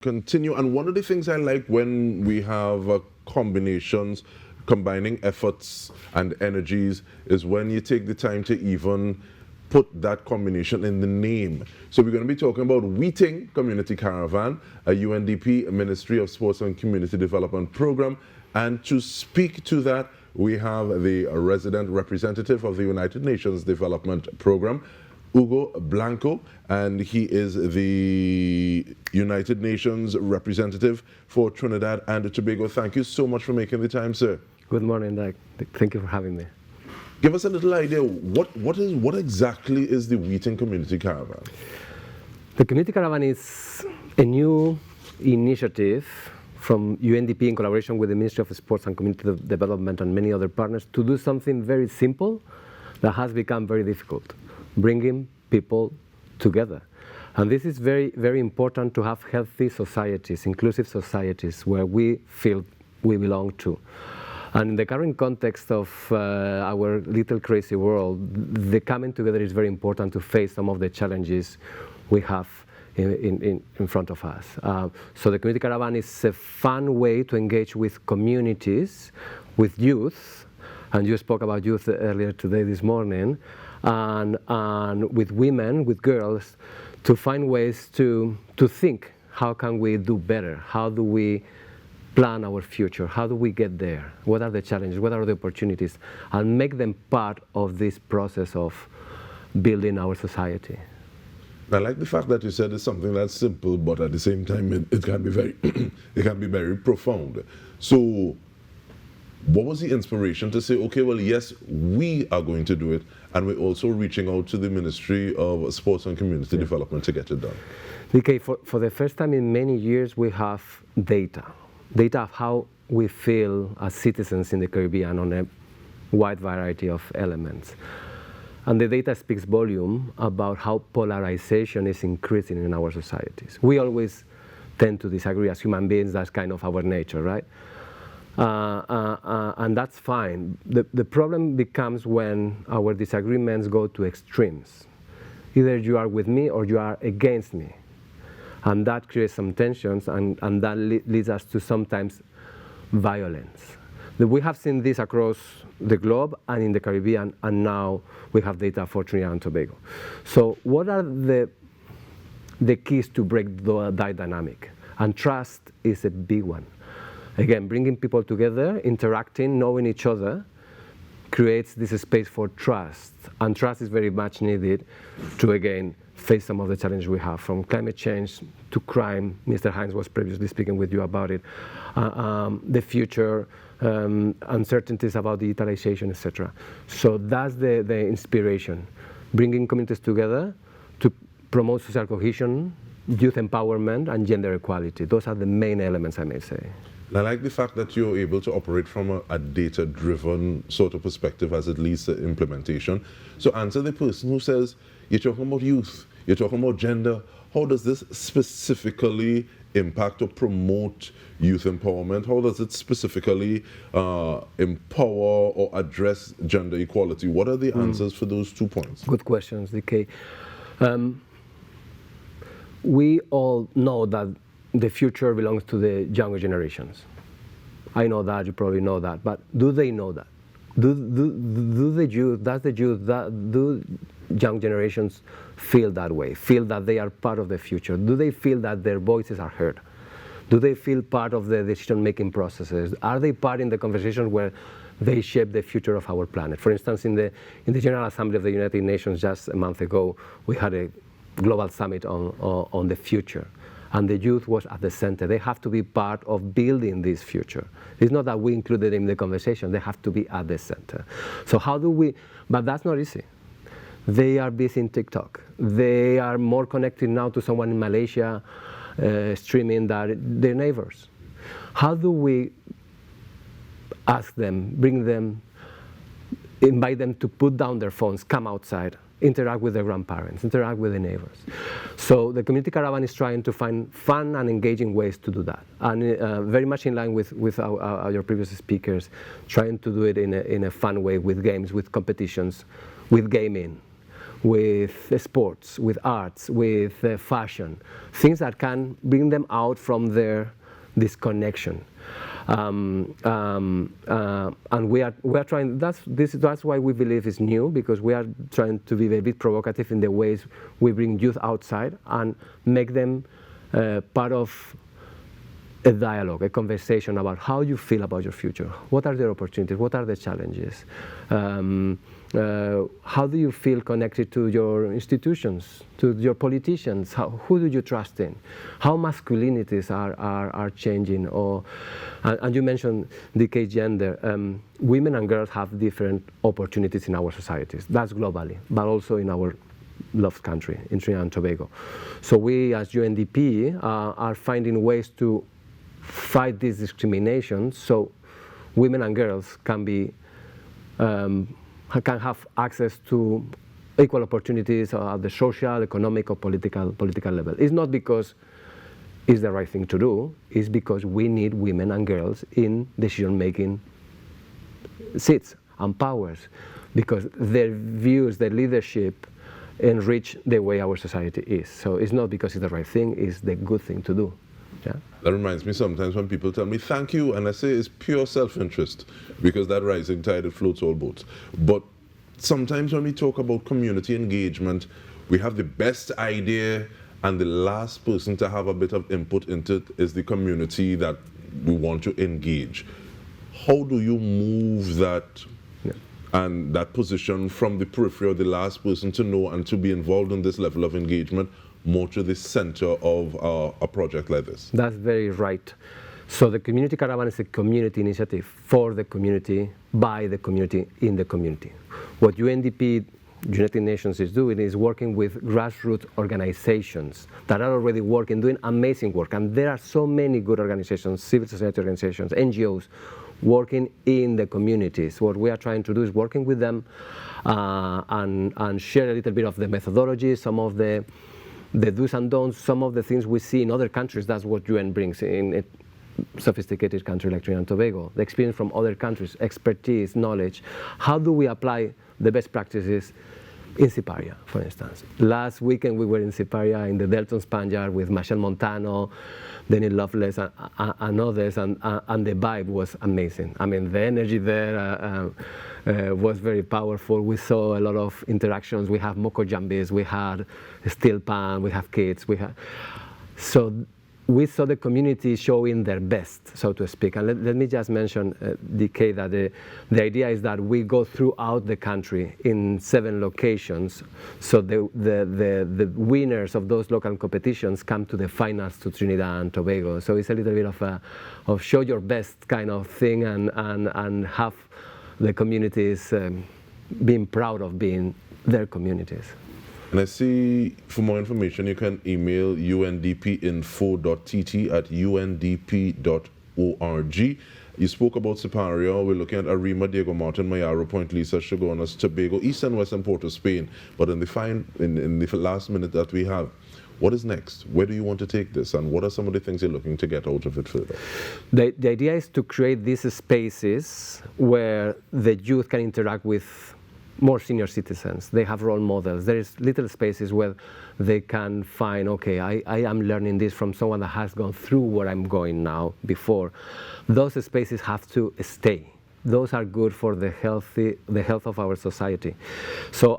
continue. And one of the things I like when we have combinations, combining efforts and energies, is when you take the time to even put that combination in the name. So we're going to be talking about We Ting Community Caravan, a UNDP Ministry of Sports and Community Development program. And to speak to that, we have the resident representative of the United Nations Development Program, Ugo Blanco, and he is the United Nations representative for Trinidad and Tobago. Thank you so much for making the time, sir. Good morning, Doug. Thank you for having me. Give us a little idea, what exactly is the We Ting Community Caravan? The Community Caravan is a new initiative from UNDP in collaboration with the Ministry of Sports and Community Development and many other partners to do something very simple that has become very difficult: bringing people together. And this is very, very important to have healthy societies, inclusive societies, where we feel we belong to. And in the current context of our little crazy world, the coming together is very important to face some of the challenges we have in front of us. So the Community Caravan is a fun way to engage with communities, with youth, and you spoke about youth earlier today, this morning, and with women, with girls, to find ways to think, how can we do better? How do we plan our future? How do we get there? What are the challenges? What are the opportunities? And make them part of this process of building our society. I like the fact that you said it's something that's simple, but at the same time it can be very it can be very profound. So what was the inspiration to say, okay, well, yes, we are going to do it, and we're also reaching out to the Ministry of Sports and Community Development to get it done? Okay, for the first time in many years, we have data of how we feel as citizens in the Caribbean on a wide variety of elements. And the data speaks volume about how polarization is increasing in our societies. We always tend to disagree as human beings. That's kind of our nature, right? And that's fine. The problem becomes when our disagreements go to extremes. Either you are with me or you are against me. And that creates some tensions, and that leads us to sometimes violence. We have seen this across the globe and in the Caribbean, and now we have data for Trinidad and Tobago. So what are the keys to break that dynamic? And trust is a big one. Again, bringing people together, interacting, knowing each other, creates this space for trust. And trust is very much needed to, again, face some of the challenges we have, from climate change to crime. Mr. Hines was previously speaking with you about it. The future, uncertainties about digitalization, etc. So that's the inspiration. Bringing communities together to promote social cohesion, youth empowerment, and gender equality. Those are the main elements, I may say. I like the fact that you're able to operate from a data-driven sort of perspective as it leads to implementation. So answer the person who says, you're talking about youth, you're talking about gender. How does this specifically impact or promote youth empowerment? How does it specifically empower or address gender equality? What are the answers for those 2 points? Good questions, DK. We all know that the future belongs to the younger generations. I know that, you probably know that, but do they know that? Do young generations feel that way, feel that they are part of the future? Do they feel that their voices are heard? Do they feel part of the decision-making processes? Are they part in the conversation where they shape the future of our planet? For instance, in the General Assembly of the United Nations just a month ago, we had a global summit on the future. And the youth was at the center. They have to be part of building this future. It's not that we included them in the conversation. They have to be at the center. So how do we, but that's not easy. They are busy in TikTok. They are more connected now to someone in Malaysia streaming than their neighbors. How do we ask them, bring them, invite them to put down their phones, come outside, interact with their grandparents, interact with the neighbors? So the Community Caravan is trying to find fun and engaging ways to do that. And very much in line with your previous speakers, trying to do it in a fun way, with games, with competitions, with gaming, with sports, with arts, with fashion, things that can bring them out from their disconnection. And we are trying. That's why we believe it's new, because we are trying to be a bit provocative in the ways we bring youth outside and make them part of a dialogue, a conversation about how you feel about your future. What are the opportunities? What are the challenges? How do you feel connected to your institutions, to your politicians? Who do you trust in? How masculinities are changing? And you mentioned decay gender. Women and girls have different opportunities in our societies. That's globally, but also in our loved country, in Trinidad and Tobago. So we, as UNDP, are finding ways to fight this discrimination, so women and girls can be can have access to equal opportunities at the social, economic, or political level. It's not because it's the right thing to do. It's because we need women and girls in decision-making seats and powers, because their views, their leadership, enrich the way our society is. So it's not because it's the right thing, it's the good thing to do. Yeah. That reminds me sometimes when people tell me thank you, and I say it's pure self-interest, because that rising tide, it floats all boats. But sometimes when we talk about community engagement, we have the best idea, and the last person to have a bit of input into it is the community that we want to engage. How do you move that and that position from the periphery or the last person to know and to be involved in this level of engagement more to the center of a project like this? That's very right. So the Community Caravan is a community initiative for the community, by the community, in the community. What UNDP, United Nations, is doing is working with grassroots organizations that are already working, doing amazing work. And there are so many good organizations, civil society organizations, NGOs, working in the communities. What we are trying to do is working with them and share a little bit of the methodology, some of the do's and don'ts, some of the things we see in other countries. That's what UN brings in a sophisticated country like Trinidad and Tobago. The experience from other countries, expertise, knowledge. How do we apply the best practices in Siparia, for instance? Last weekend we were in Siparia in the Delton Spaniard with Michelle Montano, Denis Loveless, and others, and the vibe was amazing. I mean, the energy there was very powerful. We saw a lot of interactions. We have moko jambis, we had steel pan, we have kids, so we saw the community showing their best, so to speak. And let me just mention, DK, that the idea is that we go throughout the country in 7 locations, so the winners of those local competitions come to the finals to Trinidad and Tobago. So it's a little bit of show your best kind of thing, and have the communities being proud of being their communities. And I see, for more information, you can email undpinfo.tt@undp.org. You spoke about Siparia. We're looking at Arima, Diego Martin, Mayaro, Point Lisa, Chagonas, Tobago, East and West, and Port of Spain. But in the last minute that we have, what is next? Where do you want to take this? And what are some of the things you're looking to get out of it further? The idea is to create these spaces where the youth can interact with more senior citizens. They have role models. There is little spaces where they can find, okay, I am learning this from someone that has gone through where I'm going now before. Those spaces have to stay. Those are good for the health of our society. So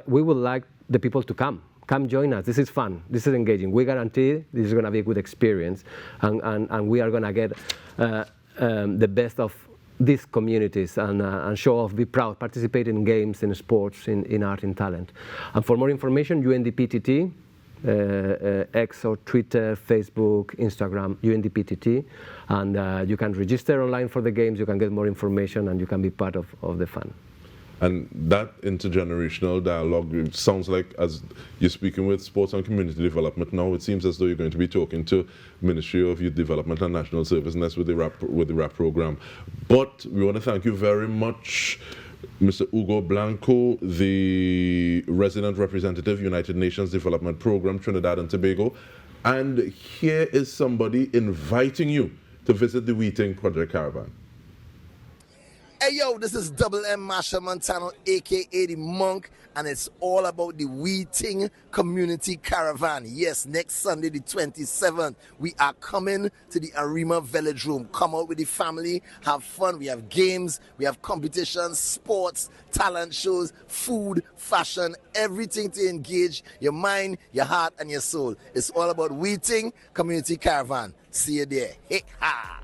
we would like the people to come join us. This is fun. This is engaging. We guarantee this is going to be a good experience, and we are going to get the best of these communities and show off, be proud, participate in games, in sports, in art, in talent. And for more information, UNDPTT, X or Twitter, Facebook, Instagram, UNDPTT, and you can register online for the games, you can get more information, and you can be part of the fun. And that intergenerational dialogue, it sounds like, as you're speaking with Sports and Community Development now, it seems as though you're going to be talking to Ministry of Youth Development and National Service, and that's with the RAP program. But we want to thank you very much, Mr. Ugo Blanco, the resident representative, United Nations Development Program, Trinidad and Tobago. And here is somebody inviting you to visit the We Ting Project Caravan. Hey yo, this is Double M Masha Montano, aka the Monk, and it's all about the We Ting Community Caravan. Yes, next Sunday the 27th, we are coming to the Arima Velodrome. Come out with the family, have fun. We have games, we have competitions, sports, talent shows, food, fashion, everything to engage your mind, your heart, and your soul. It's all about We Ting Community Caravan. See you there. Hey, ha!